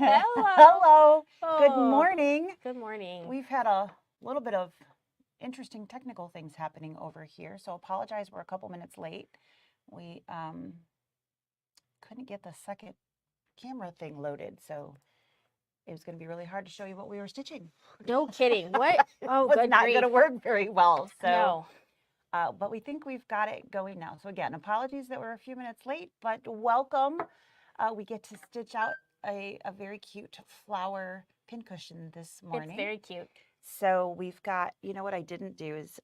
Hello. Good Oh, morning. good morning. We've had a little bit of interesting technical things happening over here, so apologize we're a couple minutes late. We couldn't get the second camera thing loaded, so it was going to be really hard to show you what we were stitching. No kidding. What? Oh, It was good not grief. going to work very well. So, No. but we think we've got it going now. So again, apologies that we're a few minutes late, but welcome. We get to stitch out a very cute flower pincushion this morning. It's very cute. So we've got, you know what I didn't do is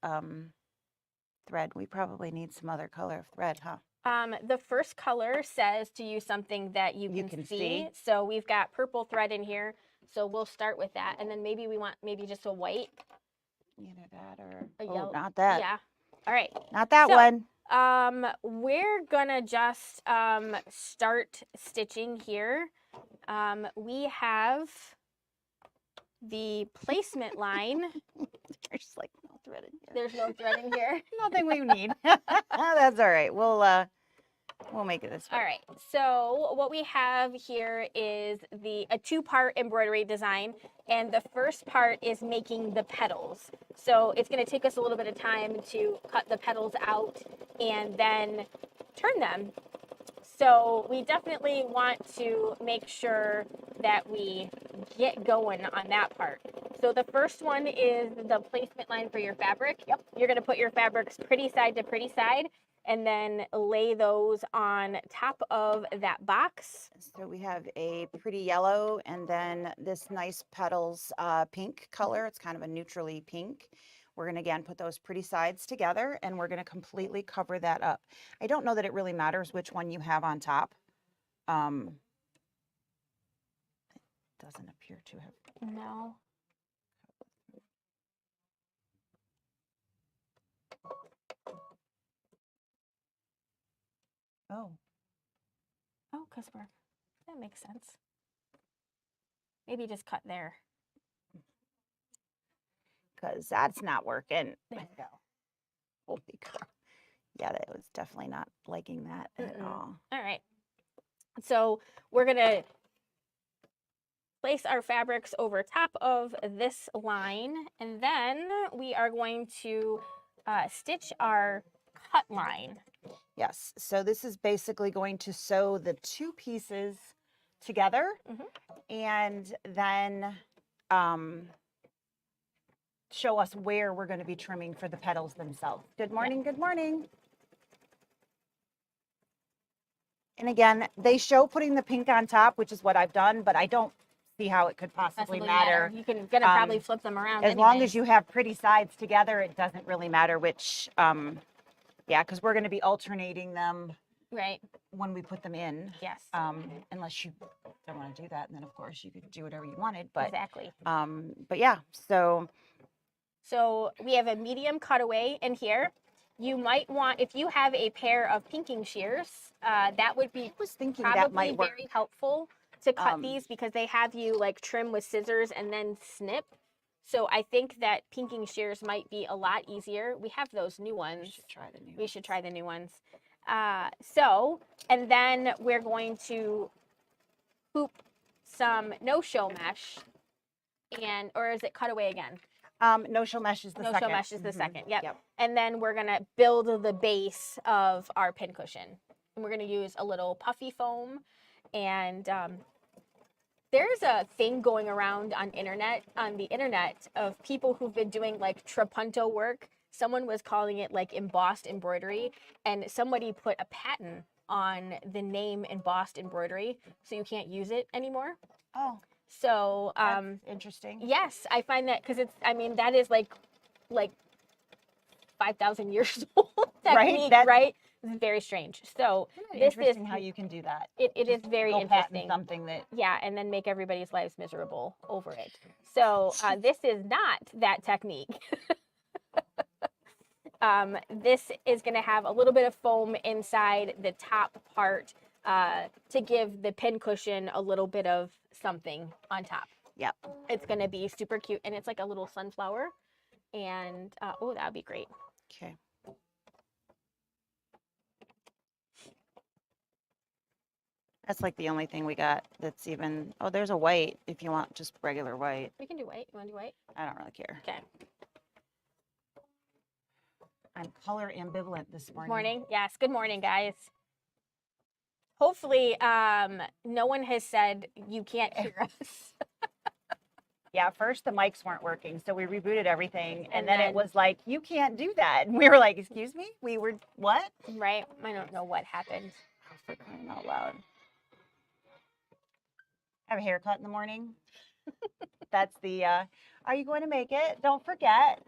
thread. We probably need some other color of thread, huh? The first color says to use something that you can see. So we've got purple thread in here. So we'll start with that. And then maybe we want just a white. Either that or, a yellow. Not that. Yeah. All right. Not that one. We're gonna just start stitching here. We have the placement line. There's like no thread in here. There's no thread in here. Nothing we need. That's all right. We'll make it this way. All right. So what we have here is a two-part embroidery design, and the first part is making the petals. So it's going to take us a little bit of time to cut the petals out and then turn them. So we definitely want to make sure that we get going on that part. So the first one is the placement line for your fabric. Yep. You're going to put your fabrics pretty side to pretty side and then lay those on top of that box. So we have a pretty yellow and then this nice petals pink color. It's kind of a neutrally pink. We're going to, again, put those pretty sides together, and we're going to completely cover that up. I don't know that it really matters which one you have on top. It doesn't appear to have. No. Oh, because that makes sense. Maybe just cut there. because that's not working. There you go. Holy crap. Yeah, that was definitely not liking that at all. All right. So we're going to place our fabrics over top of this line, and then we are going to stitch our cut line. Yes, so this is basically going to sew the two pieces together and then show us where we're going to be trimming for the petals themselves. Good morning, good morning. And again, they show putting the pink on top, which is what I've done, but I don't see how it could possibly matter. You can gonna probably flip them around as long as you have pretty sides together. It doesn't really matter which. Yeah, because we're going to be alternating them right when we put them in. Yes. Unless you don't want to do that, and then of course you could do whatever you wanted. But exactly. But yeah, so we have a medium cutaway in here. You might want, if you have a pair of pinking shears, that would be probably very helpful to cut these, because they have you like trim with scissors and then snip. So I think that pinking shears might be a lot easier. We have those new ones. We should try the new ones. And then we're going to hoop some no-show mesh, or is it cutaway again? No-show mesh is the second. No-show mesh is the second, yep. And then we're going to build the base of our pincushion. And we're going to use a little puffy foam. And there's a thing going around on the internet of people who've been doing like trapunto work. Someone was calling it like embossed embroidery. And somebody put a patent on the name embossed embroidery, so you can't use it anymore. Oh. So that's interesting. Yes, I find that, because that is like 5,000 years old technique, right? It's very strange. So this is how you can do that. It is very interesting. Something that and then make everybody's lives miserable over it. So this is not that technique. This is going to have a little bit of foam inside the top part to give the pincushion a little bit of something on top. Yep. It's going to be super cute, and it's like a little sunflower. And, that would be great. Okay. That's like the only thing we got that's even, oh, there's a white if you want just regular white. We can do white. You want to do white? I don't really care. Okay. I'm color ambivalent this morning. Morning. Yes. Good morning, guys. Hopefully, no one has said you can't hear us. Yeah, first the mics weren't working, so we rebooted everything, and And then it then- was like, you can't do that. And we were like, excuse me? We were, what? Right? I don't know what happened. Oh, for crying out loud. Have a haircut in the morning. That's the, are you going to make it? Don't forget.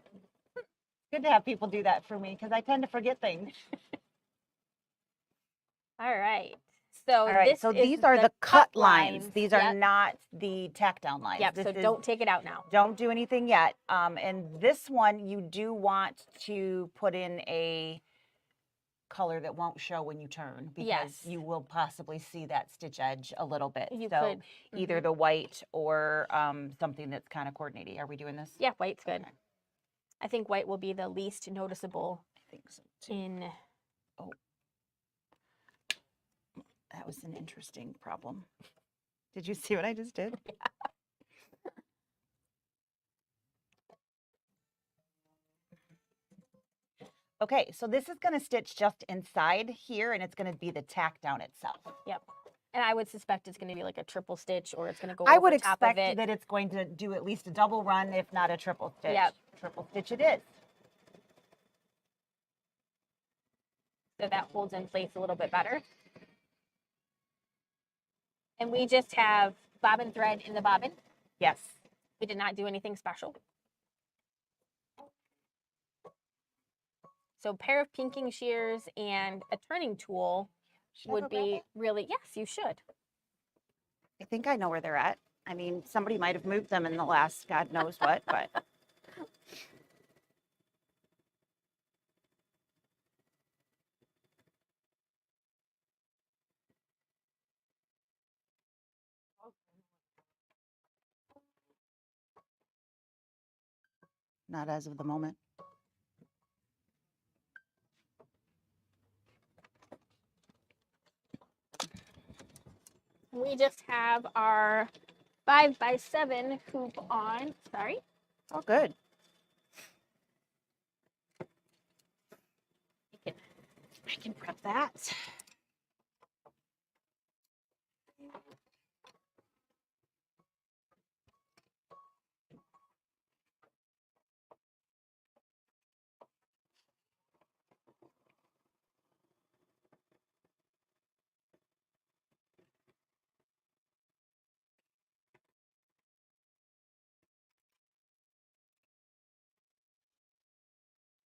Good to have people do that for me because I tend to forget things. All right. So All right, this so is these are the cut lines. These are Yep. not the tack down lines. Yep. This So is- don't take it out now. Don't do anything yet. And this one, you do want to put in a color that won't show when you turn because Yes. you will possibly see that stitch edge a little bit. You so could. either the white or something that's kind of coordinated. Are we doing this? Yeah, white's good. Okay. I think white will be the least noticeable I think so too. in. That was an interesting problem. Did you see what I just did? Okay, so this is going to stitch just inside here, and it's going to be the tack down itself. Yep. And I would suspect it's going to be like a triple stitch, or it's going to go I over would top of expect it. that it's going to do at least a double run, if not a triple stitch. Yep. Triple stitch it is. So that holds in place a little bit better. And we just have bobbin thread in the bobbin. Yes. We did not do anything special. So a pair of pinking shears and a turning tool Should I would go grab be that? really, yes, you should. I think I know where they're at. I mean, somebody might have moved them in the last God knows what, but. Not as of the moment. We just have our 5x7 hoop on. Sorry. Oh, good. I can prep that.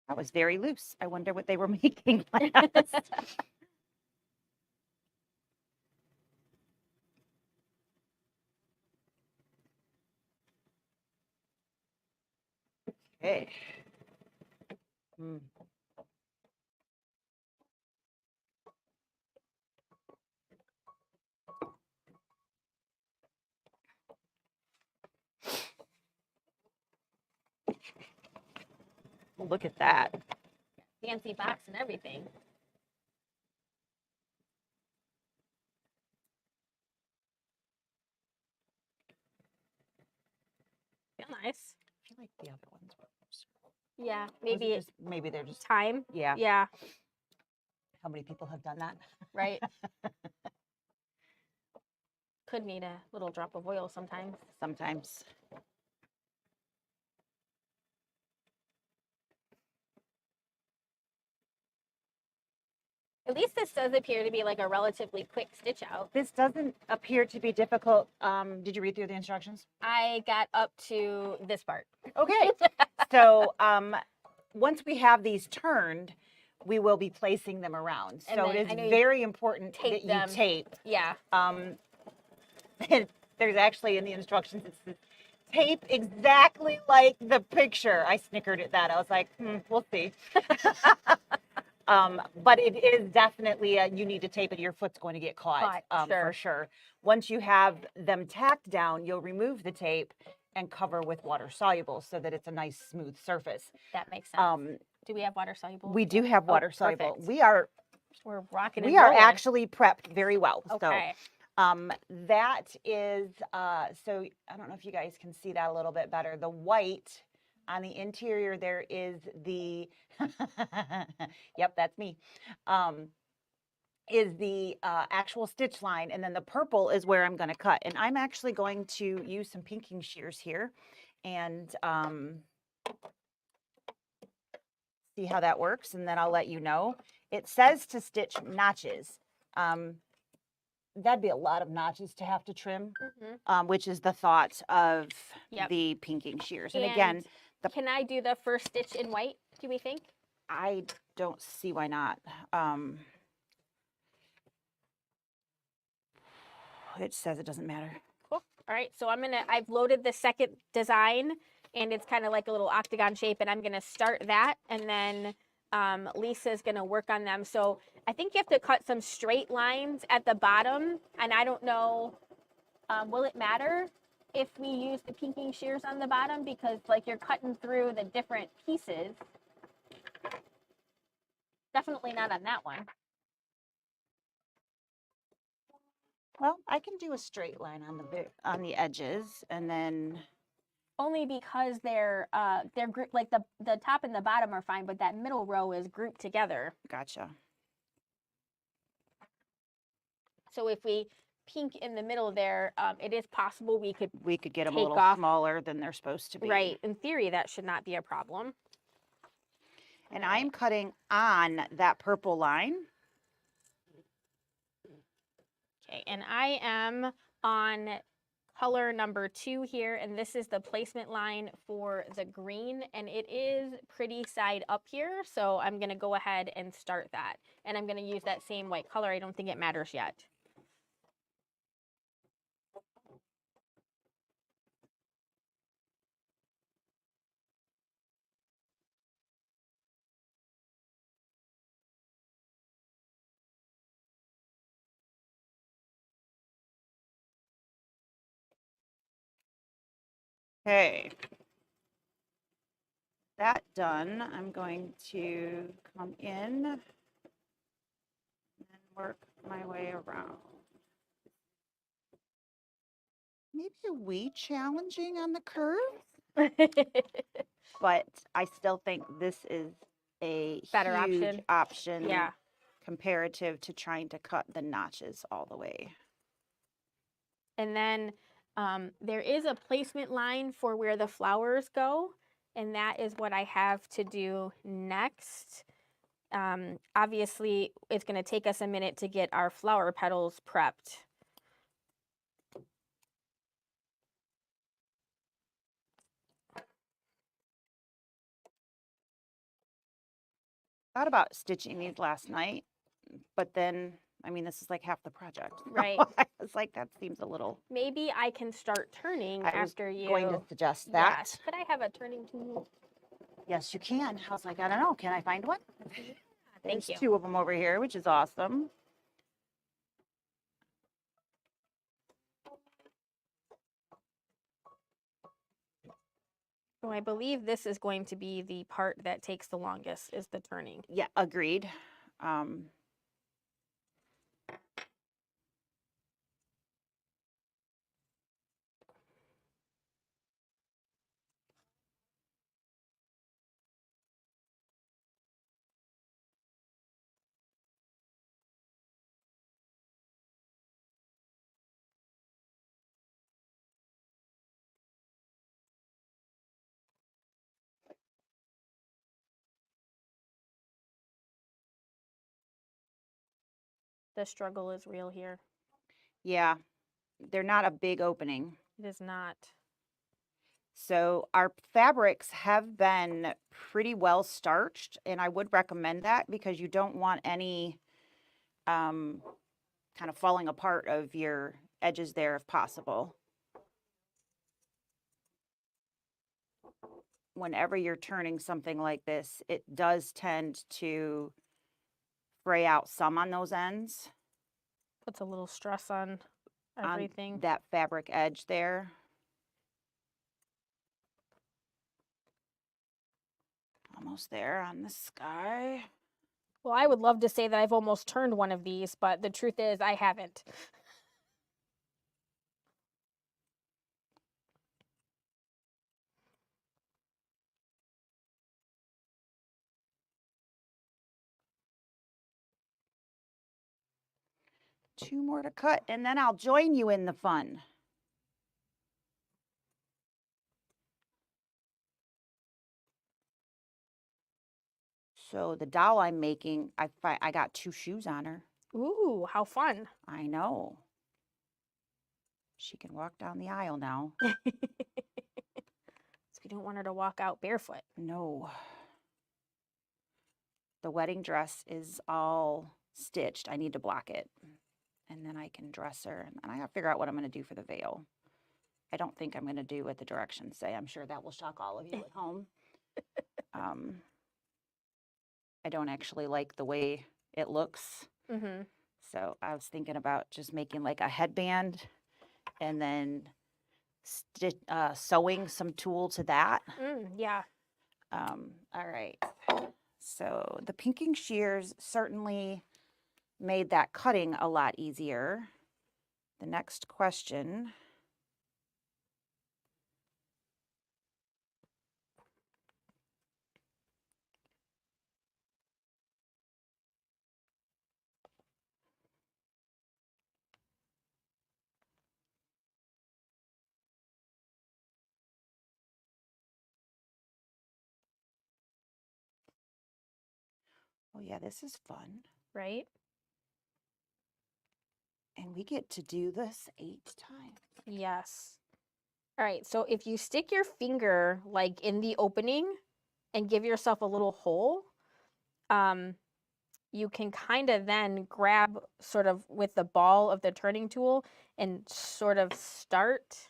That was very loose. I wonder what they were making last. Okay. Look at that. Fancy box and everything. Feel nice. I feel like the other ones were looser. Yeah, Was it maybe just, maybe they're just, time. yeah. Yeah, How many people have done that? right. Could need a little drop of oil sometimes. Sometimes. At least this does appear to be like a relatively quick stitch out. This doesn't appear to be difficult. Did you read through the instructions? I got up to this part. Okay. So once we have these turned, we will be placing them around. And So then it I know is you very important tape that them. you tape. Yeah. There's actually in the instructions, it says tape exactly like the picture. I snickered at that. I was like, we'll see. But it is definitely, you need to tape it. Your foot's going to get caught, for sure. Once you have them tacked down, you'll remove the tape and cover with water soluble so that it's a nice smooth surface. That makes sense. Do we have water soluble? We do have water soluble. perfect. We are We're rocking and We are rolling. actually prepped very well. Okay. So that is, so I don't know if you guys can see that a little bit better. The white on the interior there is the, yep, that's me, is the actual stitch line. And then the purple is where I'm going to cut. And I'm actually going to use some pinking shears here and see how that works. And then I'll let you know. It says to stitch notches. That'd be a lot of notches to have to trim, which is the thought of the pinking shears. And again, can I do the first stitch in white, do we think? I don't see why not. It says it doesn't matter. Cool. All right, so I've loaded the second design, and it's kind of like a little octagon shape, and I'm gonna start that, and then Lisa's gonna work on them. So I think you have to cut some straight lines at the bottom, and I don't know, will it matter if we use the pinking shears on the bottom? Because like you're cutting through the different pieces. Definitely not on that one. Well, I can do a straight line on the edges, and then only because they're grouped, like the top and the bottom are fine, but that middle row is grouped together. Gotcha. So if we pink in the middle there, it is possible we could get them a little smaller than they're supposed to be. Right. In theory, that should not be a problem. And I'm cutting on that purple line. Okay, and I am on color number 2 here, and this is the placement line for the green, and it is pretty side up here, so I'm going to go ahead and start that. And I'm going to use that same white color. I don't think it matters yet. Okay. That done, I'm going to come in and work my way around. Maybe a wee challenging on the curve, but I still think this is a better huge option yeah, comparative to trying to cut the notches all the way. And then there is a placement line for where the flowers go, and that is what I have to do next. Obviously, it's going to take us a minute to get our flower petals prepped. Thought about stitching these last night, but then, I mean, this is like half the project. Right. I was like, that seems a little. Maybe I can start turning after you. I was going to suggest that. Yes. Could I have a turning tool? Yes, you can. I was like, I don't know. Can I find one? Thank you. There's 2 of them over here, which is awesome. So I believe this is going to be the part that takes the longest, is the turning. Yeah, agreed. The struggle is real here. Yeah, they're not a big opening. It is not. So our fabrics have been pretty well starched, and I would recommend that because you don't want any kind of falling apart of your edges there if possible. Whenever you're turning something like this, it does tend to fray out some on those ends. Puts a little stress on everything. On that fabric edge there. Almost there on the sky. Well, I would love to say that I've almost turned one of these, but the truth is I haven't. Two more to cut, and then I'll join you in the fun. So the doll I'm making, I got two shoes on her. Ooh, how fun. I know. She can walk down the aisle now. So we don't want her to walk out barefoot. No. The wedding dress is all stitched. I need to block it. And then I can dress her. And I gotta figure out what I'm gonna do for the veil. I don't think I'm gonna do what the directions say. I'm sure that will shock all of you at home. I don't actually like the way it looks. Mm-hmm. So I was thinking about just making like a headband and then sewing some tulle to that. Yeah. All right. So the pinking shears certainly made that cutting a lot easier. The next question. Oh yeah, this is fun. Right? And we get to do this 8 times. Yes. All right, so if you stick your finger like in the opening and give yourself a little hole, you can kind of then grab sort of with the ball of the turning tool and sort of start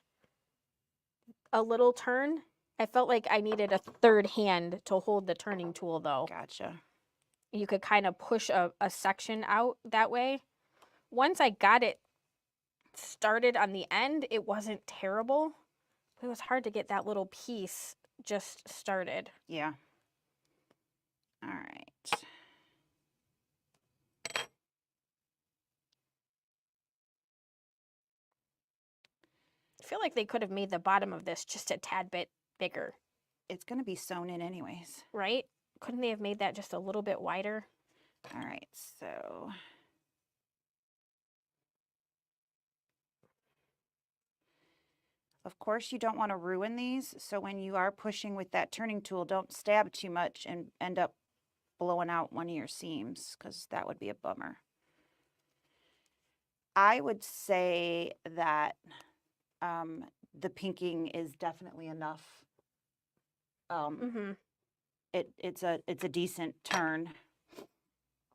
a little turn. I felt like I needed a third hand to hold the turning tool though. Gotcha. You could kind of push a section out that way. Once I got it started on the end, it wasn't terrible. It was hard to get that little piece just started. Yeah. All right. I feel like they could have made the bottom of this just a tad bit bigger. It's going to be sewn in anyways. Right? Couldn't they have made that just a little bit wider? All right, so of course you don't want to ruin these, so when you are pushing with that turning tool, don't stab too much and end up blowing out one of your seams, because that would be a bummer. I would say that the pinking is definitely enough. It's a decent turn.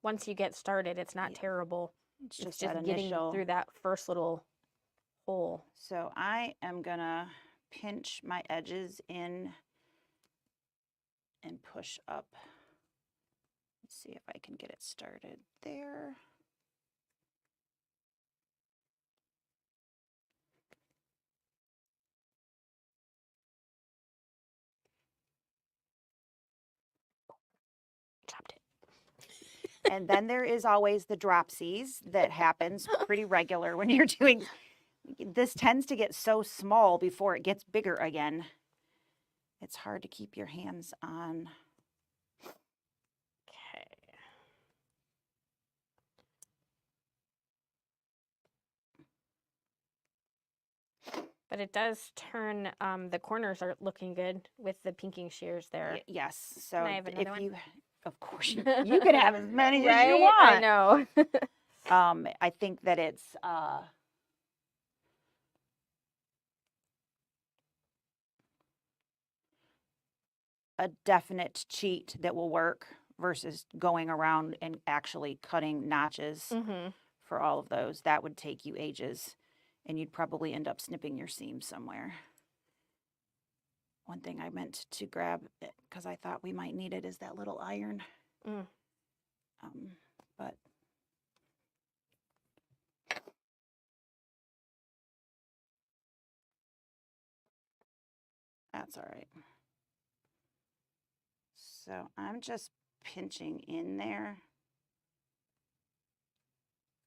Once you get started, it's not terrible. It's It's just just that getting initial. through that first little hole. So I am gonna pinch my edges in and push up. Let's see if I can get it started there. Chopped it. And then there is always the dropsies that happens pretty regular when you're doing. This tends to get so small before it gets bigger again. It's hard to keep your hands on. Okay. But it does turn, the corners are looking good with the pinking shears there. Yes. So Can I have another if one? you, of course, you can have as many as you Right? want. I know. I think that it's a definite cheat that will work versus going around and actually cutting notches for all of those. That would take you ages, and you'd probably end up snipping your seam somewhere. One thing I meant to grab, because I thought we might need it, is that little iron. But that's all right. So I'm just pinching in there.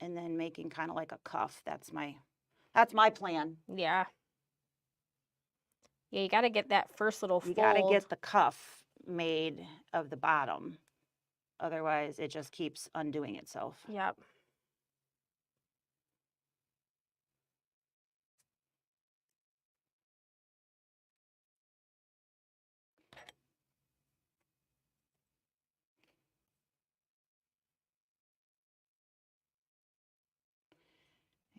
and then making kind of like a cuff. That's my plan. Yeah. Yeah, you got to get that first little You fold. got to get the cuff made of the bottom. Otherwise, it just keeps undoing itself. Yep.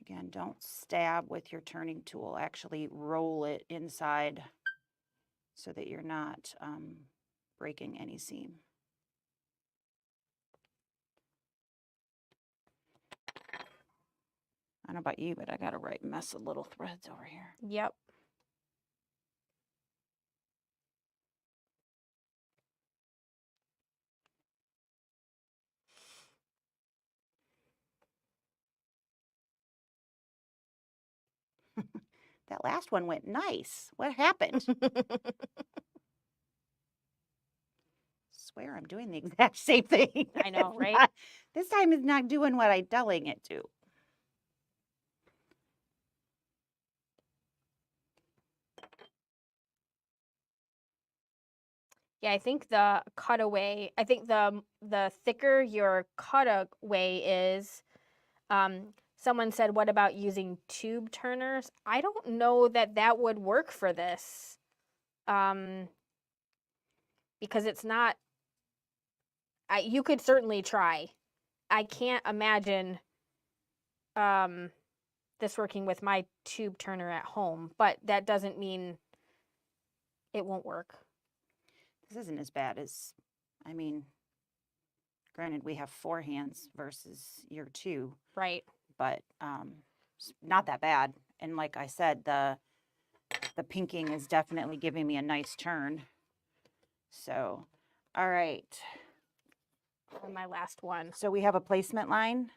Again, don't stab with your turning tool. Actually roll it inside so that you're not breaking any seam. I don't know about you, but I got a right mess of little threads over here. Yep. That last one went nice. What happened? Swear I'm doing the exact same thing. I know, It's right? not- this time it's not doing what I'm telling it to. Yeah, I think the cutaway, I think the thicker your cutaway is, someone said, what about using tube turners? I don't know that that would work for this. Because it's not, you could certainly try. I can't imagine this working with my tube turner at home, but that doesn't mean it won't work. This isn't as bad as, I mean, granted we have 4 hands versus your 2, Right. but it's not that bad. And like I said, the pinking is definitely giving me a nice turn. So, all right. And my last one. So we have a placement line.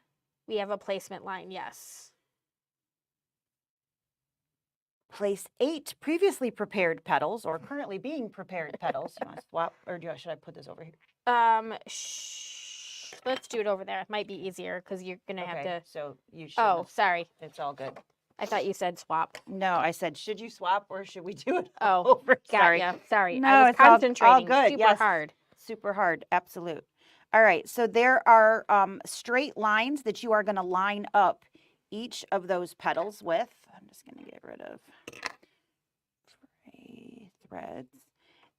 We have a placement line, yes. Place 8 previously prepared petals or currently being prepared petals. You want to swap, or should I put this over here? Let's do it over there. It might be easier because you're gonna have to. So you should. Oh, sorry. It's all good. I thought you said swap. No, I said, should you swap or should we do it Oh, over? Sorry. Got ya. Sorry. No, I was it's all concentrating. good. Super Yes. hard. Super hard. Absolute. All right. So there are straight lines that you are going to line up each of those petals with. I'm just going to get rid of threads.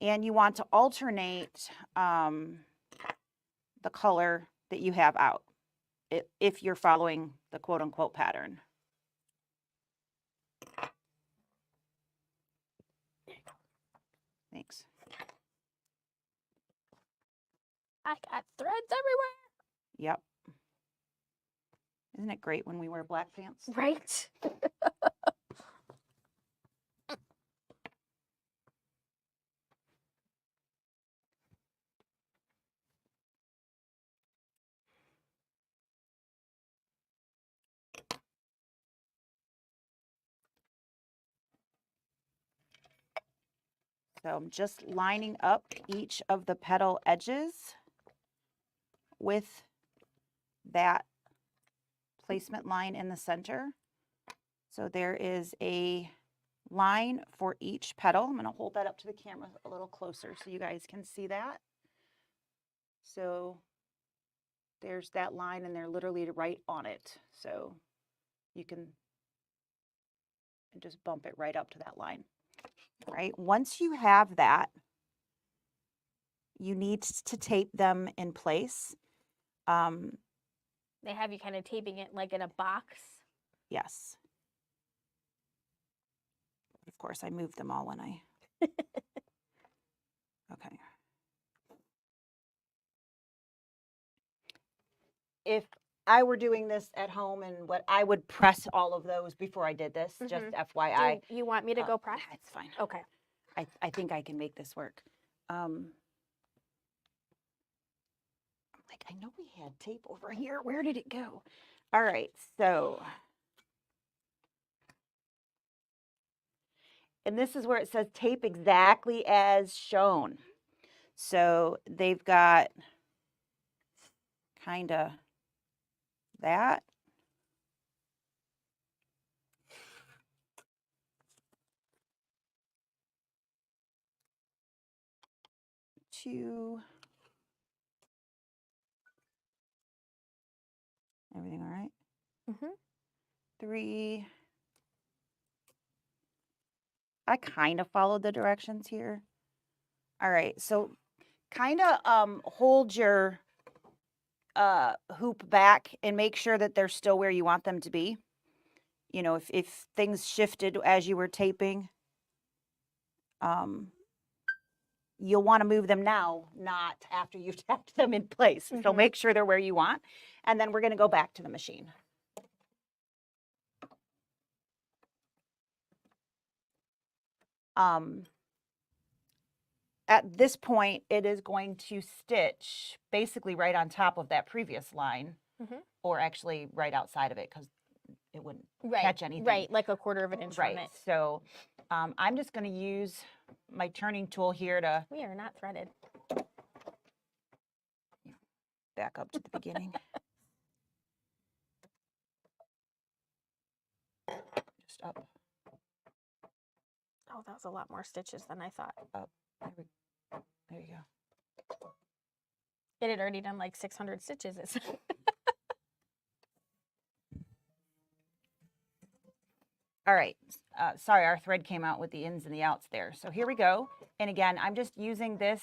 And you want to alternate the color that you have out if you're following the quote unquote pattern. Thanks. I got threads everywhere. Yep. Isn't it great when we wear black pants? Right. So I'm just lining up each of the petal edges with that placement line in the center. So there is a line for each petal. I'm going to hold that up to the camera a little closer so you guys can see that. So there's that line and they're literally right on it. So you can just bump it right up to that line. All right. Once you have that, you need to tape them in place. They have you kind of taping it like in a box. Yes. Of course, I moved them all when I... Okay. If I were doing this at home and what I would press all of those before I did this, just FYI. Do you want me to go press? It's fine. Okay. I think I can make this work. I'm like, I know we had tape over here. Where did it go? All right, so. And this is where it says tape exactly as shown. So they've got kind of that. 2. Everything all right? Mm-hmm. 3. I kind of followed the directions here. All right, so kind of hold your hoop back and make sure that they're still where you want them to be. You know, if things shifted as you were taping, you'll want to move them now, not after you've tapped them in place. So Mm-hmm. make sure they're where you want. And then we're going to go back to the machine. At this point, it is going to stitch basically right on top of that previous line, Mm-hmm. or actually right outside of it because it wouldn't Right. catch anything. Right, like a quarter of an inch Right. from it. So I'm just going to use my turning tool here to We are not threaded. back up to the beginning. Just up, Oh, that was a lot more stitches than I thought. up. There you go. It had already done like 600 stitches. All right. Sorry, our thread came out with the ins and the outs there. So here we go. And again, I'm just using this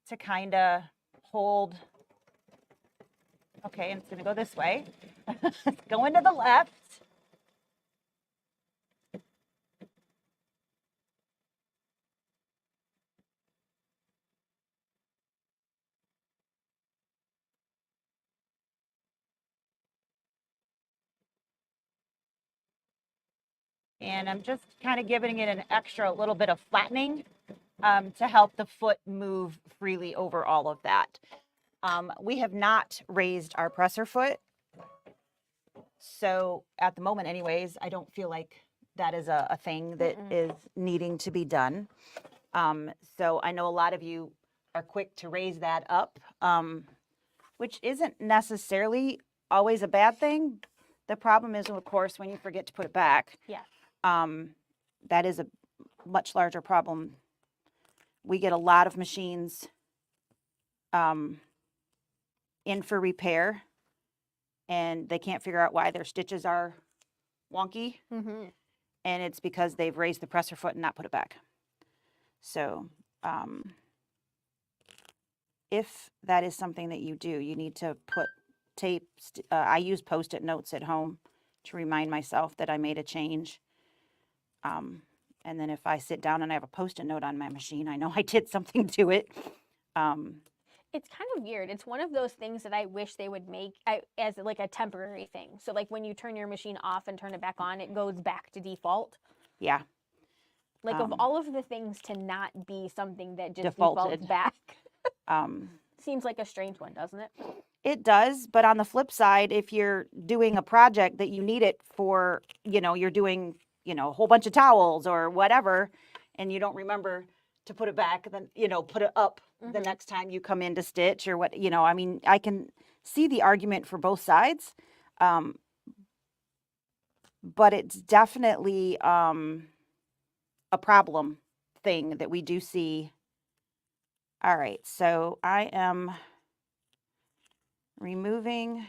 to kind of hold. Okay, and it's going to go this way. It's going to the left. And I'm just kind of giving it an extra little bit of flattening to help the foot move freely over all of that. We have not raised our presser foot. So at the moment anyways, I don't feel like that is a thing that is needing to be done. So I know a lot of you are quick to raise that up, which isn't necessarily always a bad thing. The problem is, of course, when you forget to put it back. Yeah. That is a much larger problem. We get a lot of machines in for repair, and they can't figure out why their stitches are wonky. Mm-hmm. And it's because they've raised the presser foot and not put it back. So if that is something that you do, you need to put tape. I use Post-it notes at home to remind myself that I made a change. And then if I sit down and I have a Post-it note on my machine, I know I did something to it. It's kind of weird. It's one of those things that I wish they would make as like a temporary thing. So like when you turn your machine off and turn it back on, it goes back to default. Yeah. Like of all of the things to not be something that just Defaulted. defaults back. Seems like a strange one, doesn't it? It does, but on the flip side, if you're doing a project that you need it for, you're doing, a whole bunch of towels or whatever, and you don't remember to put it back, then, put it up the next time you come in to stitch or what, I mean, I can see the argument for both sides. But it's definitely a problem thing that we do see. All right, so I am removing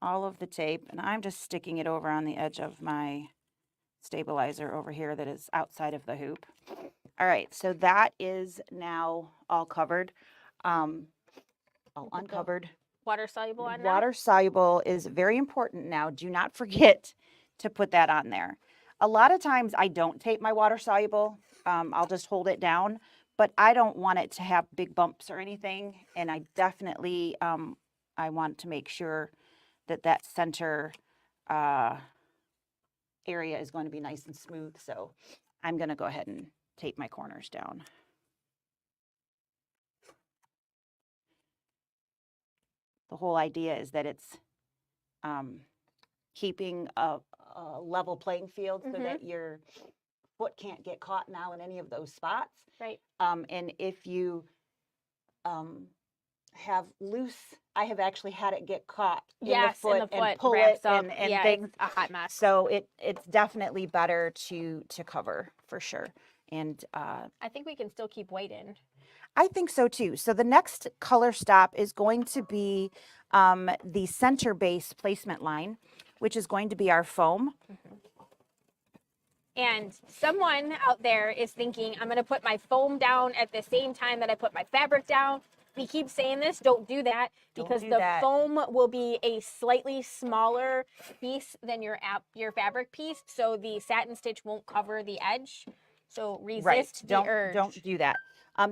all of the tape, and I'm just sticking it over on the edge of my stabilizer over here that is outside of the hoop. All right, so that is now all covered, all uncovered. Water soluble on now? Water soluble is very important now. Do not forget to put that on there. A lot of times I don't tape my water soluble. I'll just hold it down, but I don't want it to have big bumps or anything. And I definitely, I want to make sure that that center area is going to be nice and smooth. So I'm going to go ahead and tape my corners down. The whole idea is that it's keeping a level playing field so that your foot can't get caught now in any of those spots. Right. And if you have loose, I have actually had it get caught in the foot and pull it and things. It's a hot mess. So it's definitely better to cover for sure. And I think we can still keep weight in. I think so too. So the next color stop is going to be the center base placement line, which is going to be our foam. And someone out there is thinking, I'm going to put my foam down at the same time that I put my fabric down. We keep saying this, don't do that, because the foam will be a slightly smaller piece than your fabric piece, so the satin stitch won't cover the edge. So resist the urge. Don't do that.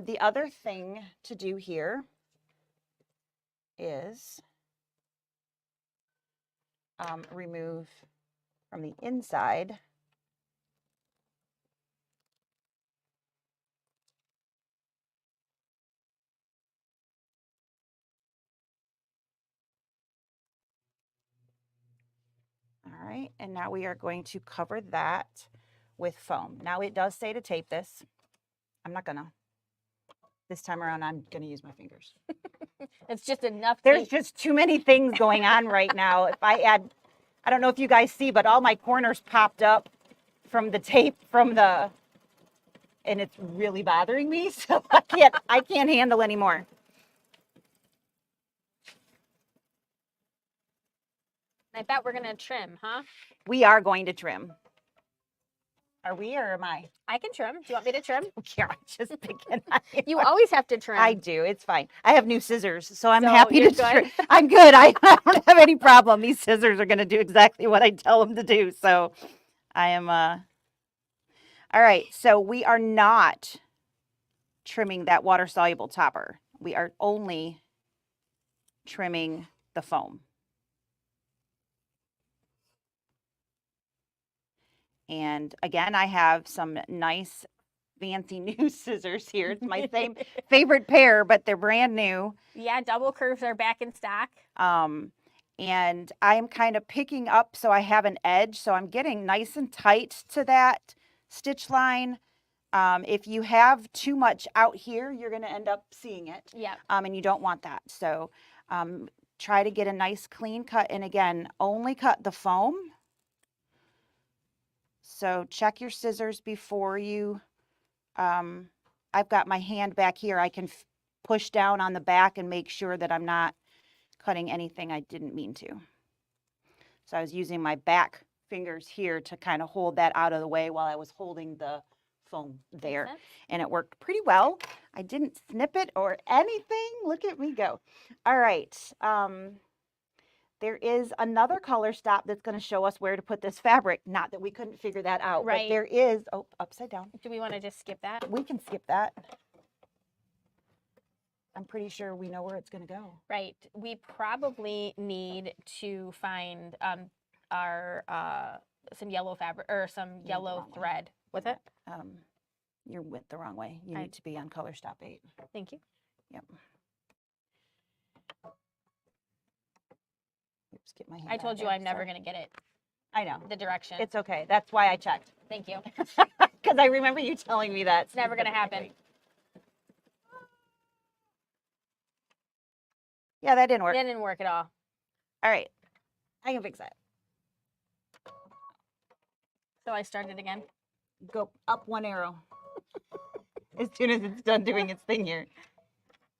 The other thing to do here is remove from the inside All right, and now we are going to cover that with foam. Now it does say to tape this. I'm not gonna. This time around, I'm gonna use my fingers. It's just enough. There's just too many things going on right now. If I add, I don't know if you guys see, but all my corners popped up from the tape and it's really bothering me. So I can't handle anymore. I bet we're gonna trim, huh? We are going to trim. Are we or am I? I can trim. Do you want me to trim? Yeah, just picking on you. You always have to trim. I do. It's fine. I have new scissors, so I'm So happy you're to good? trim. I'm good. I don't have any problem. These scissors are going to do exactly what I tell them to do. So I am, all right. So we are not trimming that water soluble topper. We are only trimming the foam. And again, I have some nice fancy new scissors here. It's my same favorite pair, but they're brand new. Yeah, double curves are back in stock. And I'm kind of picking up so I have an edge. So I'm getting nice and tight to that stitch line. If you have too much out here, you're going to end up seeing it. Yeah. And you don't want that. So try to get a nice clean cut. And again, only cut the foam. So check your scissors before you, I've got my hand back here. I can push down on the back and make sure that I'm not cutting anything I didn't mean to. So I was using my back fingers here to kind of hold that out of the way while I was holding the foam there. And it worked pretty well. I didn't snip it or anything. Look at me go. All right. There is another color stop that's going to show us where to put this fabric. Not that we couldn't figure that out, right. But there is, oh, upside down. Do we want to just skip that? We can skip that. I'm pretty sure we know where it's going to go. Right. We probably need to find our some yellow fabric or some yellow thread. What's it? You went the wrong way. You need to be on color stop 8. Thank you. Yep. Oops, get my hand I told you I'm never going to get it. I know. The direction. It's okay. That's why I checked. Thank you. Because I remember you telling me that. It's never going to happen. Yeah, that didn't work. That didn't work at all. All right. I can fix that. So I started again. Go up one arrow. As soon as it's done doing its thing here.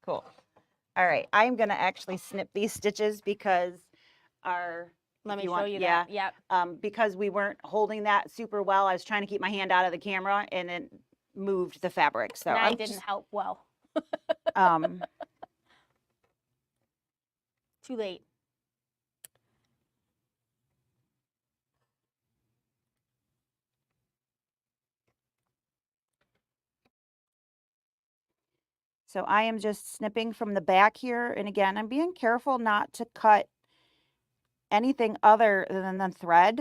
Cool. All right. I'm going to actually snip these stitches because our... Let me show you that. Yep. Because we weren't holding that super well. I was trying to keep my hand out of the camera and it moved the fabric. So I didn't help well. Too late. So I am just snipping from the back here. And again, I'm being careful not to cut anything other than the thread.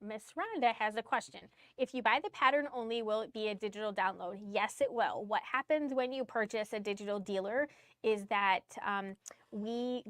Miss Rhonda has a question. If you buy the pattern only, will it be a digital download? Yes, it will. What happens when you purchase a digital dealer is that we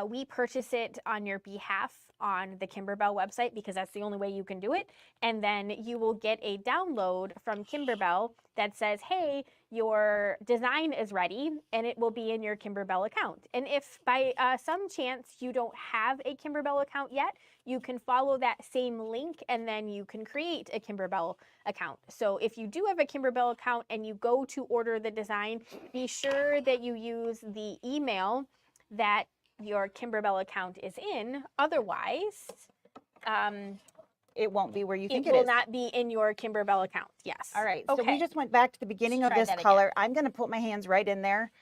we purchase it on your behalf on the Kimberbell website because that's the only way you can do it. And then you will get a download from Kimberbell that says, hey, your design is ready, and it will be in your Kimberbell account. And if by some chance you don't have a Kimberbell account yet, you can follow that same link and then you can create a Kimberbell account. So if you do have a Kimberbell account and you go to order the design, be sure that you use the email that your Kimberbell account is in. Otherwise, it won't be where you think it it will is. not be in your Kimberbell account. Yes. All right. Okay. So we just went back to the beginning of try this that again. color. I'm going to put my hands right in there.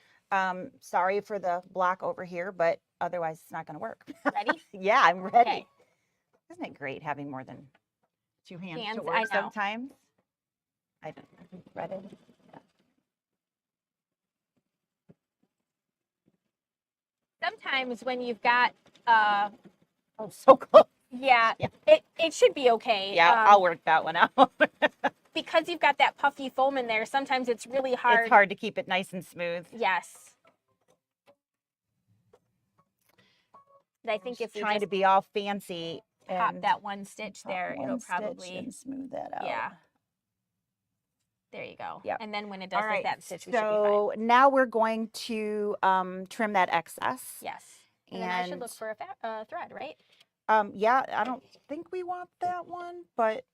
Sorry for the block over here, but otherwise it's not going to work. Ready? Yeah, I'm ready. Okay. Isn't it great having more than two hands to Hands, work I know. sometimes? I don't know. Ready? Yeah. Sometimes when you've got, Oh, so close. yeah, Yeah. it should be okay. Yeah, I'll work that one out. Because you've got that puffy foam in there, sometimes it's really hard. It's hard to keep it nice and smooth. Yes. But I think if we Trying to just be all fancy pop and that one stitch pop there, one it'll stitch probably, and smooth that out. yeah. There you go. Yep. And then when it does All right. that stitch, we should be fine. So now we're going to trim that excess. Yes. And then I should look for a thread, right? Yeah, I don't think we want that one, but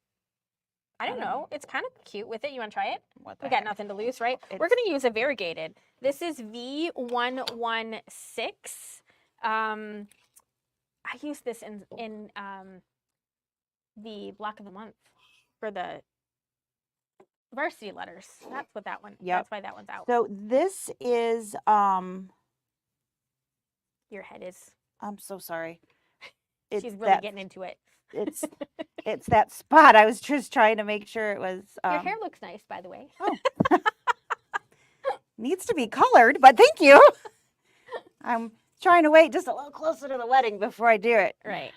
I don't know. It's kind of cute with it. You want to try it? what the We got heck? nothing to lose, right? We're It's- going to use a variegated. This is V116. I use this in the block of the month for the varsity letters. That's what that one. Yep. That's why that one's out. So this is Your head is. I'm so sorry. She's really getting into it. It's it's that spot. I was just trying to make sure it was Your hair looks nice, by the way. needs to be colored, but thank you. I'm trying to wait just a little closer to the wedding before I do it. Right.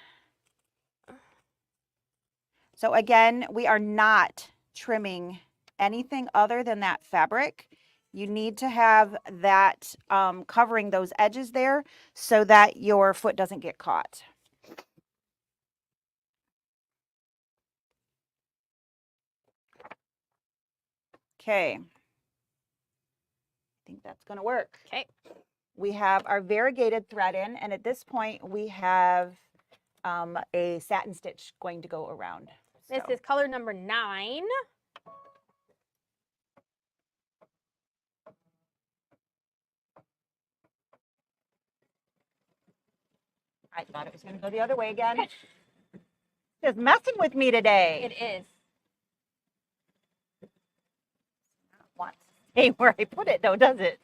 So again, we are not trimming anything other than that fabric. You need to have that covering those edges there so that your foot doesn't get caught. Okay. I think that's going to work. Okay. We have our variegated thread in, and at this point we have a satin stitch going to go around. This is color number 9. I thought it was going to go the other way again. Just messing with me today. It is. Want to stay where I put it, though, does it?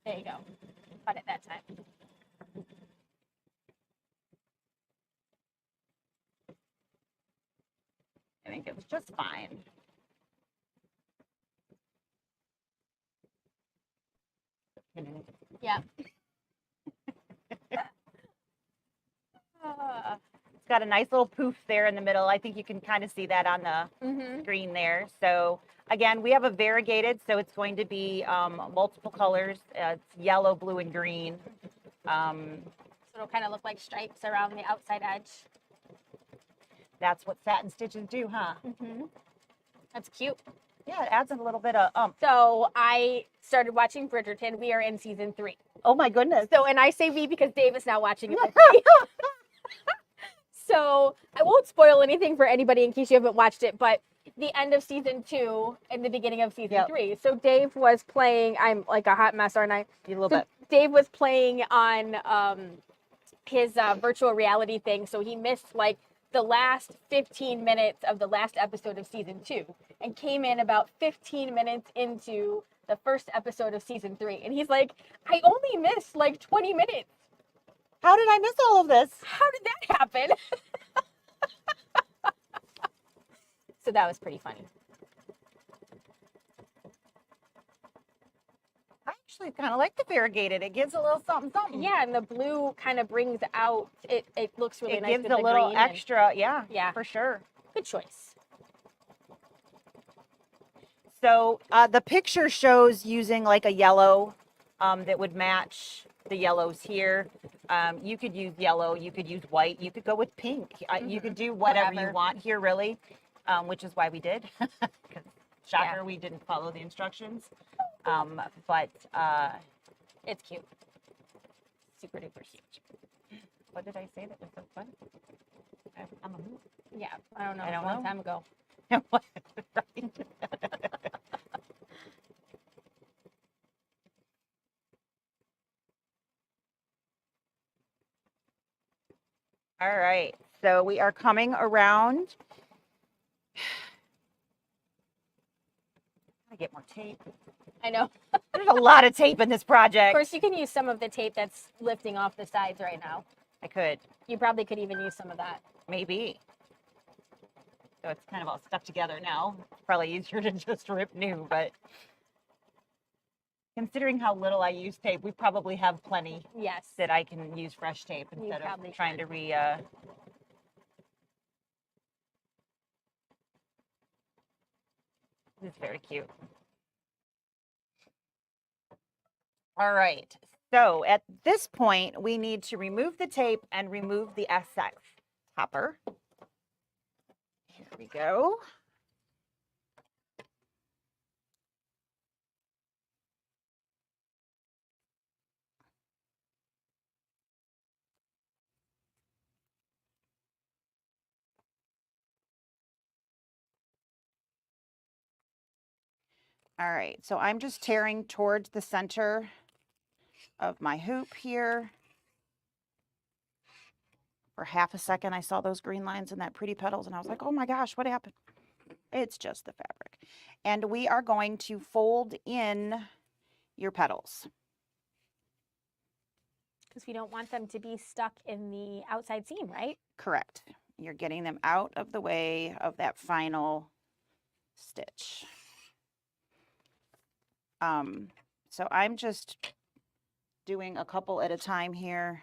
There you go. Got it that time. I think it was just fine. Yeah. It's got a nice little poof there in the middle. I think you can kind of see that on the screen there. So again, we have a variegated, so it's going to be multiple colors. It's yellow, blue, and green. So it'll kind of look like stripes around the outside edge. That's what satin stitches do, huh? That's cute. Yeah, it adds a little bit of So I started watching Bridgerton. We are in season 3. Oh my goodness. So, and I say we because Dave is now watching it with me. So I won't spoil anything for anybody in case you haven't watched it, but the end of season 2 and the beginning of season 3. So Dave was playing, I'm like a hot mess, aren't I? A little bit. Dave was playing on his virtual reality thing. So he missed like the last 15 minutes of the last episode of season 2 and came in about 15 minutes into the first episode of season 3. And he's like, I only missed like 20 minutes. How did I miss all of this? How did that happen? So that was pretty funny. I actually kind of like the variegated. It gives a little something, something. Yeah, and the blue kind of brings out, it looks really It nice gives with a the little green and- extra. Yeah, Yeah. for sure. Good choice. So the picture shows using like a yellow that would match the yellows here. You could use yellow, you could use white, you could go with pink. You could do whatever you want here, really, which is why we did. 'Cause shocker, we didn't follow the instructions. But It's cute. Super duper cute. what did I say that was so fun? I'm a mood. Yeah, I don't know. I don't a long know. time ago. Right. All right, so we are coming around. I get more tape. I know. There's a lot of tape in this project. Of course, you can use some of the tape that's lifting off the sides right now. I could, You probably could even use some of that. maybe. So it's kind of all stuck together now. Probably easier to just rip new, but considering how little I use tape, we probably have plenty Yes. that I can use fresh tape You instead of probably trying can. to This is very cute. All right. So at this point, we need to remove the tape and remove the SX topper. Here we go. All right, so I'm just tearing towards the center of my hoop here. For half a second, I saw those green lines and that pretty petals, and I was like, oh my gosh, what happened? It's just the fabric. And we are going to fold in your petals. Because we don't want them to be stuck in the outside seam, right? Correct. You're getting them out of the way of that final stitch. So I'm just doing a couple at a time here.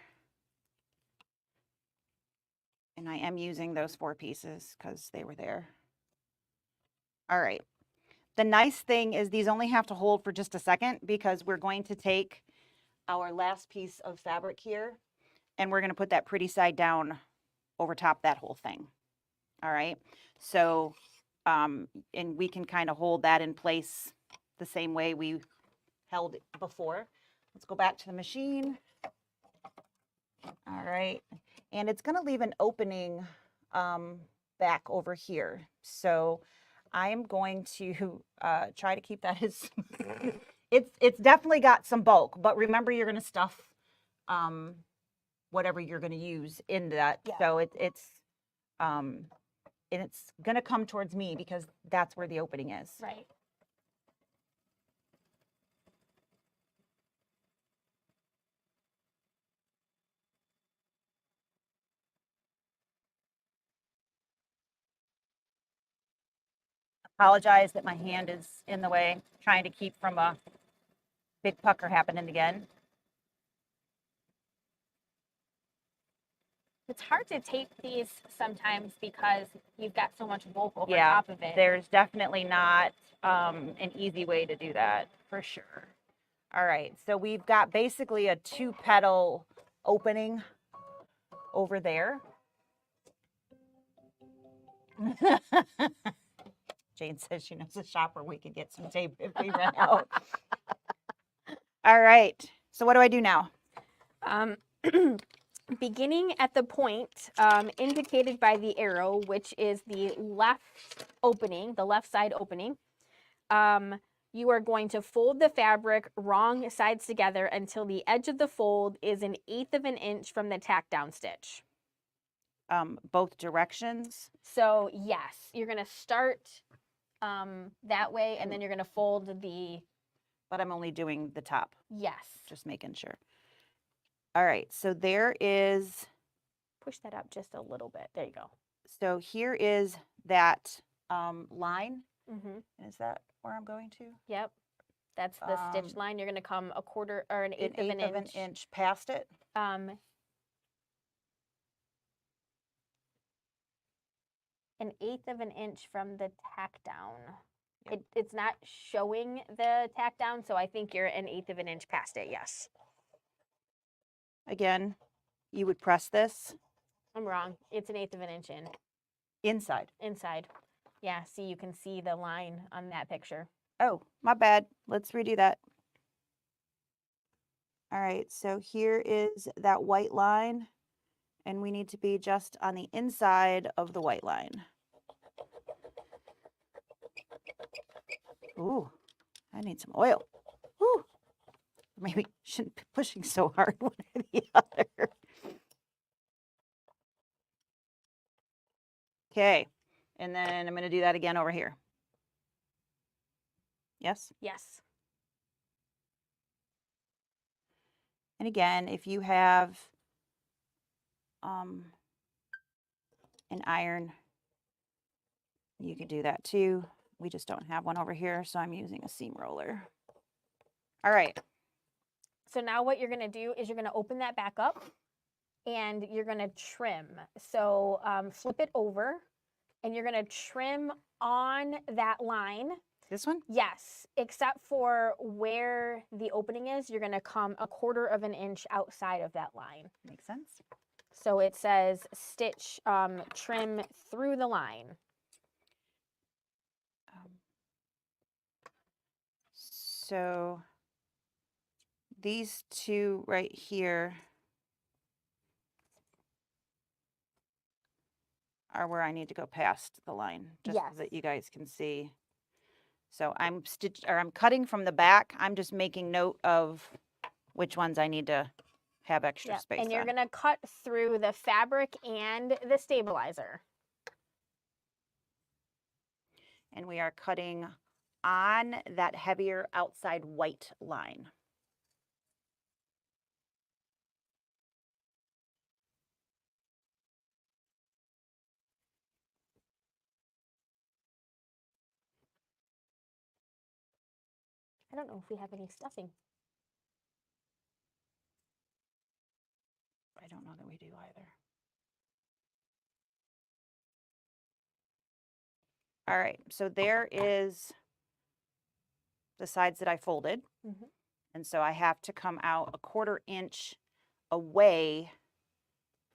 And I am using those 4 pieces because they were there. All right. The nice thing is these only have to hold for just a second because we're going to take our last piece of fabric here and we're going to put that pretty side down over top that whole thing. All right. So, and we can kind of hold that in place the same way we held it before. Let's go back to the machine. All right. And it's going to leave an opening back over here. So I'm going to try to keep that as, it's definitely got some bulk, but remember you're going to stuff whatever you're going to use in that. Yeah. So it's going to come towards me because that's where the opening is. Right. Apologize that my hand is in the way, trying to keep from a big pucker happening again. It's hard to tape these sometimes because you've got so much bulk over Yeah, top of it. there's definitely not an easy way to do that, for sure. All right, so we've got basically a 2-petal opening over there. Jane says she knows a shop where we could get some tape if we run out. All right, so what do I do now? Beginning at the point indicated by the arrow, which is the left opening, the left side opening, you are going to fold the fabric wrong sides together until the edge of the fold is 1/8 of an inch from the tack down stitch. Both directions? So yes, you're going to start that way, and then you're going to fold the... But I'm only doing the top. Yes. Just making sure. All right, so there is... Push that up just a little bit. There you go. So here is that line. Mm-hmm. Is that where I'm going to? Yep. That's the stitch line. You're going to come 1/4 or 1/8 of an inch past it. 1/8 of an inch from the tack down. It's not showing the tack down, so I think you're 1/8 of an inch past it, yes. Again, you would press this I'm wrong. It's 1/8 of an inch inside. inside. Yeah, see, you can see the line on that picture. Oh, my bad. Let's redo that. All right, so here is that white line, and we need to be just on the inside of the white line. Ooh, I need some oil. Ooh, maybe shouldn't be pushing so hard one or the other. Okay, and then I'm going to do that again over here. Yes? Yes. And again, if you have an iron, you could do that too. We just don't have one over here, so I'm using a seam roller. All right. So now what you're going to do is you're going to open that back up and you're going to trim. So flip it over and you're going to trim on that line. This one? Yes, except for where the opening is, you're going to come 1/4 of an inch outside of that line. Makes sense. So it says stitch trim through the line. So these two right here are where I need to go past the line, just so that Yes. you guys can see. So I'm cutting from the back. I'm just making note of which ones I need to have extra Yep. space And you're on. going to cut through the fabric and the stabilizer. And we are cutting on that heavier outside white line. I don't know if we have any stuffing. I don't know that we do either. All right, so there is the sides that I folded. Mm-hmm. And so I have to come out 1/4 inch away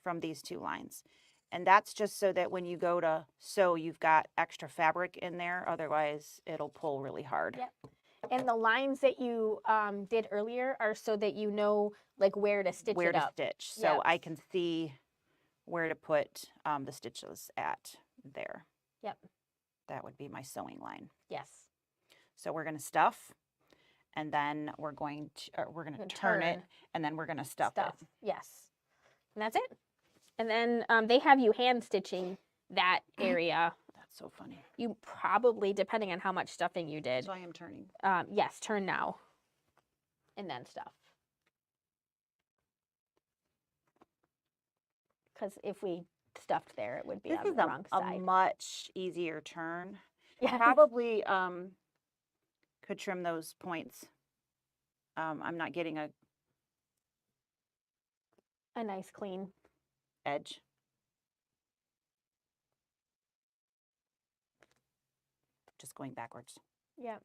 from these two lines. And that's just so that when you go to sew, you've got extra fabric in there. Otherwise, it'll pull really hard. Yep. And the lines that you did earlier are so that you know like where to stitch Where it to up. stitch. So Yep. I can see where to put the stitches at there. Yep. That would be my sewing line. Yes. So we're going to stuff, and then we're going to turn it, and then we're going to stuff it. Yes. And that's it. And then they have you hand stitching that area. That's so funny. You probably, depending on how much stuffing you did. So I am turning. Yes, turn now. And then stuff. Because if we stuffed there, it would be on the wrong side. A much easier turn. Yeah. Probably could trim those points. I'm not getting a nice clean edge. Just going backwards. Yep.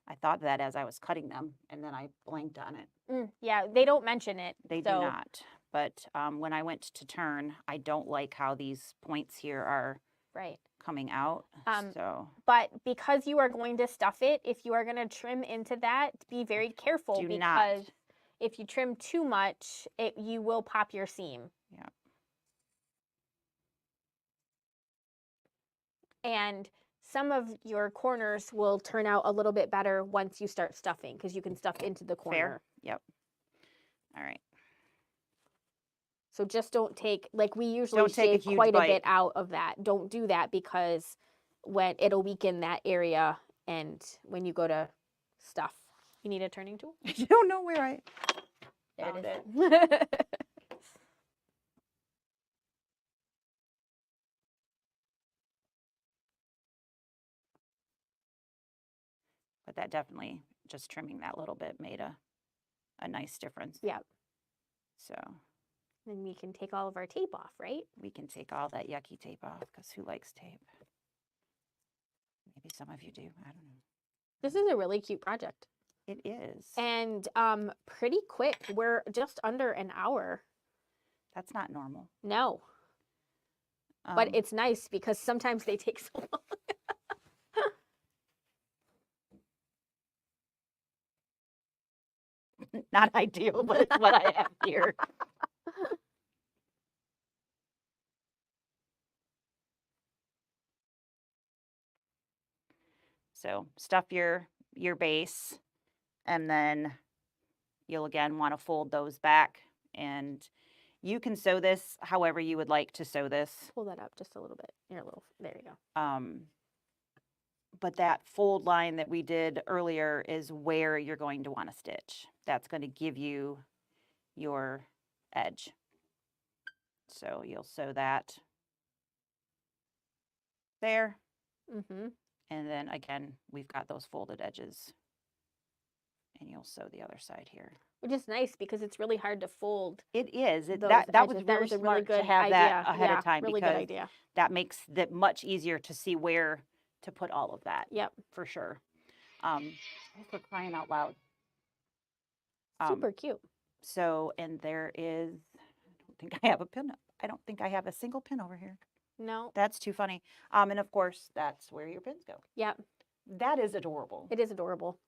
I thought of that as I was cutting them, and then I blanked on it. Yeah, they don't mention it. They do not. But when I went to turn, I don't like how these points here are coming out. But because you are going to stuff it, if you are going to trim into that, be very careful because if you trim too much, you will pop your seam. Yeah. And some of your corners will turn out a little bit better once you start stuffing because you can stuff into the corner. Fair. Yep. All right. So just don't take, like we usually shave quite a bit out of that. Don't do that because it'll weaken that area and when you go to stuff. You need a turning tool? I don't know where I found it. But that definitely, just trimming that little bit made a nice difference. Yeah. So. Then we can take all of our tape off, right? We can take all that yucky tape off because who likes tape? Maybe some of you do. I don't know. This is a really cute project. It is. And pretty quick. We're just under an hour. That's not normal. No. But it's nice because sometimes they take so long. Not ideal, but it's what I have here. So stuff your base, and then you'll again want to fold those back, and you can sew this however you would like to sew this. Pull that up just a little bit. There you go. But that fold line that we did earlier is where you're going to want to stitch. That's going to give you your edge. So you'll sew that there. And then again, we've got those folded edges. And you'll sew the other side here. Which is nice because it's really hard to fold. It is. That was very smart to have that ahead of time, really because good idea. that makes it much easier to see where to put all of that. Yep. For sure. For crying out loud. Super cute. So, and there is, I don't think I have a pin. I don't think I have a single pin over here. No. That's too funny. And of course, that's where your pins go. Yep. That is adorable. It is adorable.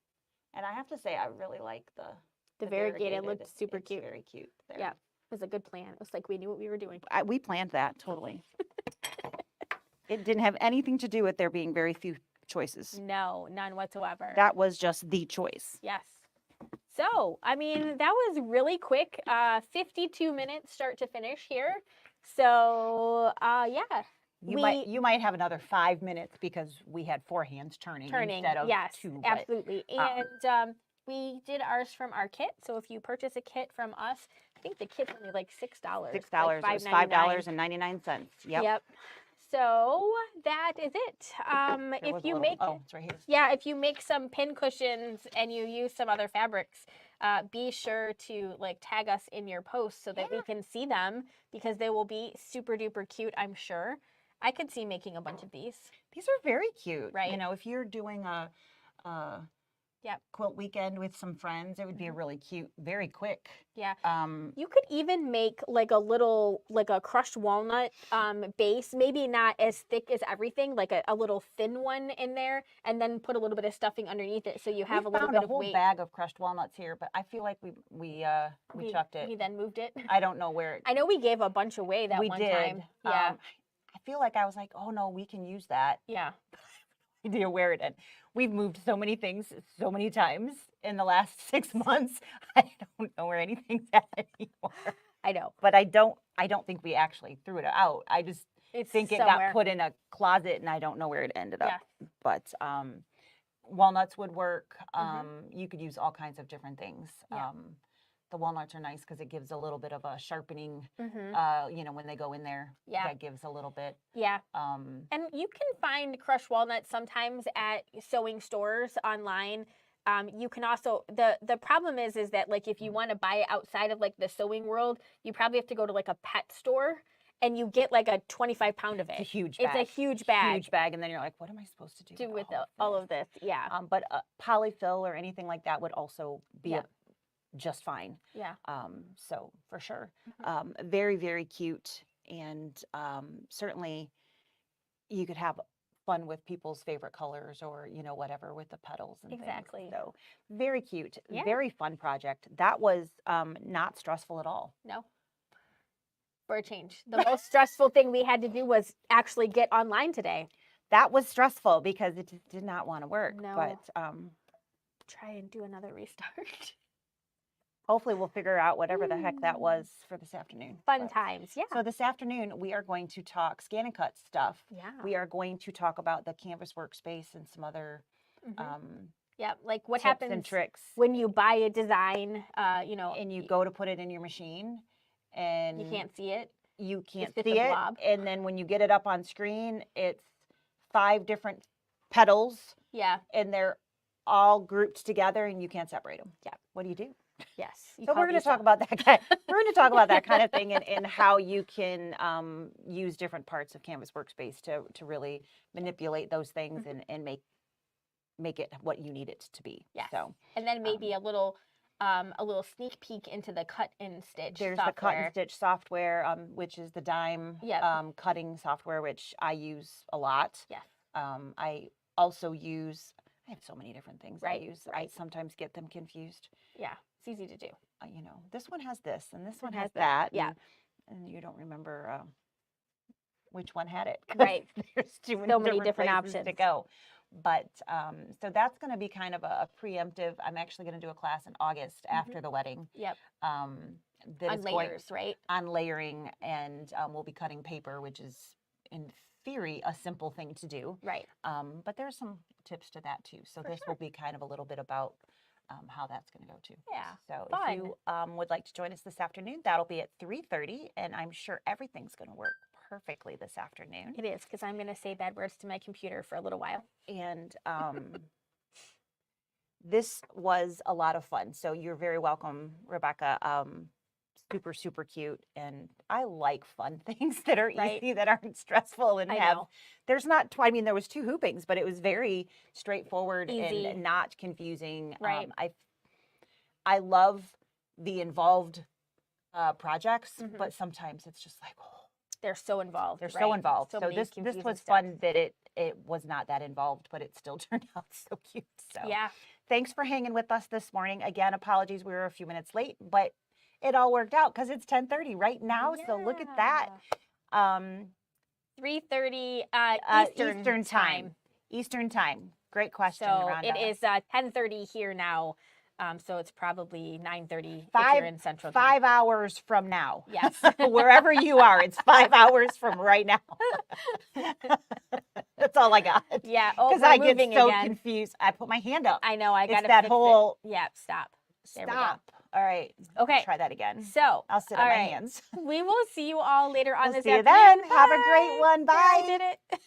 And I have to say, I really like the variegated. Looked super it's cute. Very cute. There. Yeah. It was a good plan. It was like we knew what we were doing. We planned that, totally. It didn't have anything to do with there being very few choices. No, none whatsoever. That was just the choice. Yes. So, I mean, that was really quick. 52 minutes start to finish here. So, yeah. You might have another 5 minutes because we had 4 hands turning instead of yes, 2. Absolutely. And we did ours from our kit. So if you purchase a kit from us, I think the kit's only like $6. $6. It like was $5.99. Yep. So that is it. If you make, it's right here. Yeah, if you make some pin cushions and you use some other fabrics, be sure to like tag us in your posts so that we can see them, because they will be super duper cute, I'm sure. I could see making a bunch of these. These are very cute. Right. You know, if you're doing a quilt weekend with some friends, it would be a really cute, very quick. Yeah. You could even make like a crushed walnut base, maybe not as thick as everything, like a little thin one in there, and then put a little bit of stuffing underneath it so you have a little bit of weight. We found a whole bag of crushed walnuts here, but I feel like we chucked it. We then moved it. I don't know where I know we gave a bunch away that one time. Yeah. I feel like I was like, oh no, we can use that. Yeah. Idea where it is. We've moved so many things so many times in the last 6 months. I don't know where anything's at anymore. I know. But I don't think we actually threw it out. I just think it got put in a closet and I don't know where it ended up. But walnuts would work. You could use all kinds of different things. Yeah. The walnuts are nice because it gives a little bit of a sharpening, you know, when they go in there. Yeah. That gives a little bit. Yeah. And you can find crushed walnuts sometimes at sewing stores online. You can also, the problem is that like if you want to buy it outside of like the sewing world, you probably have to go to like a pet store and you get like a 25-pound of it. It's a huge bag. It's a huge bag. Huge bag. And then you're like, what am I supposed to do with all of this? Yeah. But polyfill or anything like that would also be just fine. Yeah. So for sure. Very, very cute. And certainly you could have fun with people's favorite colors or, you know, whatever with the petals and exactly. things. So very cute. Yeah. Very fun project. That was not stressful at all. No. For a change. The most stressful thing we had to do was actually get online today. That was stressful because it just did not want to work. No. But try and do another restart. Hopefully we'll figure out whatever the heck that was for this afternoon. Fun times, yeah. So this afternoon we are going to talk scan and cut stuff. Yeah. We are going to talk about the Canvas workspace and some other yeah, like what tips happens and tricks when you buy a design, you know, and you go to put it in your machine and you can't see it. You can't It's see it. blob. And then when you get it up on screen, it's 5 different petals. Yeah. And they're all grouped together and you can't separate them. Yeah. What do you do? Yes. You So we're called going to Lisa. talk about that kind. We're going to talk about that kind of thing and how you can use different parts of Canvas Workspace to really manipulate those things and make it what you need it to be. Yes. So And then maybe a little sneak peek into the cut and stitch there's software. the cut and stitch software, which is the dime Yep. cutting software, which I use a lot. Yes. I also use. I have so many different things I Right, use. right. I sometimes get them confused. Yeah. It's easy to do. You know, this one has this and this one has has that. that. Yeah. And you don't remember which one had it. 'Cause Right. There's too So many different different places options to go. But so that's going to be kind of a preemptive. I'm actually going to do a class in August after the wedding. Yep. That On is layers, right? on layering, and we'll be cutting paper, which is in theory a simple thing to do. Right. But there's some tips to that too. So For this will be kind of a little bit about how that's going to go too. Yeah, So fun. if you would like to join us this afternoon, that'll be at 3:30, and I'm sure everything's going to work perfectly this afternoon. It is, because I'm going to say bad words to my computer for a little while. And this was a lot of fun. So you're very welcome, Rebecca. Super, super cute. And I like fun things that are Right. easy, that aren't stressful and I have, know. there's not, I mean, there was 2 hoopings, but it was very straightforward Easy. and not confusing. Right. I love the involved projects, but sometimes it's just like, oh, They're so involved. they're right? so involved. So many this confusing was steps. fun that it was not that involved, but it still turned out so cute. So Yeah. thanks for hanging with us this morning. Again, apologies, we were a few minutes late, but it all worked out because it's 10:30 right now. So look at that. 3:30 Eastern time. Eastern time. Great question, So Rhonda. it is 10:30 here now. So it's probably 9:30 if Five- you're in Central Time. 5 hours from now. Yes. Wherever you are, it's 5 hours from right now. That's all I got. Yeah. Oh, Because we're I get moving so again. confused. I put my hand up. I know. I got It's to that fix whole it. Yeah. Stop. There we go. stop. All right. Okay. Try that again. So I'll sit all on my right. hands. We will see you all later on We'll this see you afternoon. then. Have a great Bye. one. There, I Bye. did it.